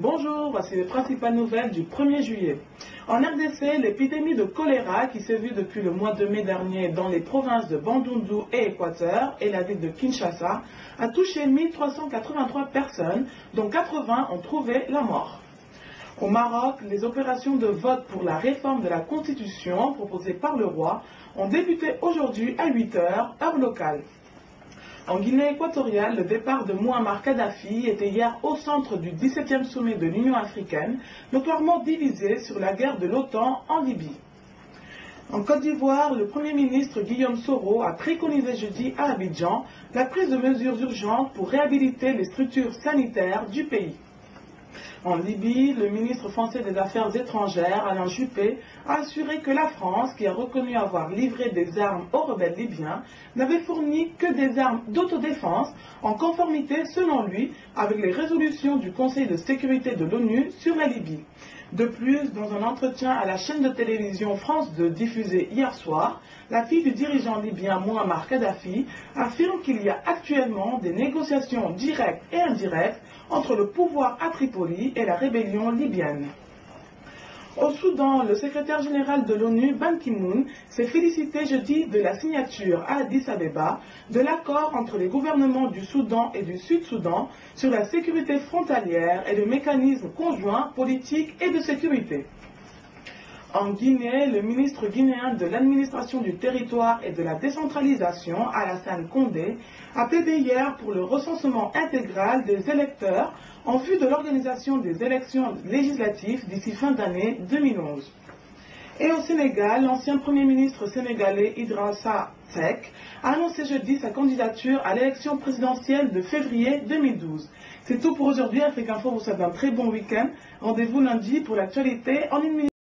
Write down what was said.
Bonjour, voici les principales nouvelles du 1er juillet. En RDC, l'épidémie de choléra qui s'est vue depuis le mois de mai dernier dans les provinces de Bandundu et Équateur et la ville de Kinshasa a touché 1383 personnes, dont 80 ont trouvé la mort. Au Maroc, les opérations de vote pour la réforme de la Constitution proposée par le roi ont débuté aujourd'hui à 8 h, heure locale. En Guinée équatoriale, le départ de Mouammar Kadhafi était hier au centre du 17e sommet de l'Union africaine, notoirement divisé sur la guerre de l'OTAN en Libye. En Côte d'Ivoire, le Premier ministre Guillaume Soro a préconisé jeudi à Abidjan la prise de mesures urgentes pour réhabiliter les structures sanitaires du pays. En Libye, le ministre français des Affaires étrangères, Alain Juppé, a assuré que la France, qui a reconnu avoir livré des armes aux rebelles libyens, n'avait fourni que des armes d'autodéfense, en conformité, selon lui, avec les résolutions du Conseil de sécurité de l'ONU sur la Libye. De plus, dans un entretien à la chaîne de télévision France 2 diffusé hier soir, la fille du dirigeant libyen Mouammar Kadhafi affirme qu'il y a actuellement des négociations directes et indirectes entre le pouvoir à Tripoli et la rébellion libyenne. Au Soudan, le secrétaire général de l'ONU, Ban Ki-moon, s'est félicité jeudi de la signature à Addis Abeba de l'accord entre les gouvernements du Soudan et du Sud-Soudan sur la sécurité frontalière et le mécanisme conjoint politique et de sécurité. En Guinée, le ministre guinéen de l'administration du territoire et de la décentralisation, Alassane Condé, a plaidé hier pour le recensement intégral des électeurs en vue de l'organisation des élections législatives d'ici fin d'année 2011. Et au Sénégal, l'ancien Premier ministre sénégalais Idrissa Seck a annoncé jeudi sa candidature à l'élection présidentielle de février 2012. C'est tout pour aujourd'hui. Afrique Info vous souhaite un très bon week-end. Rendez-vous lundi pour l'actualité en une minute.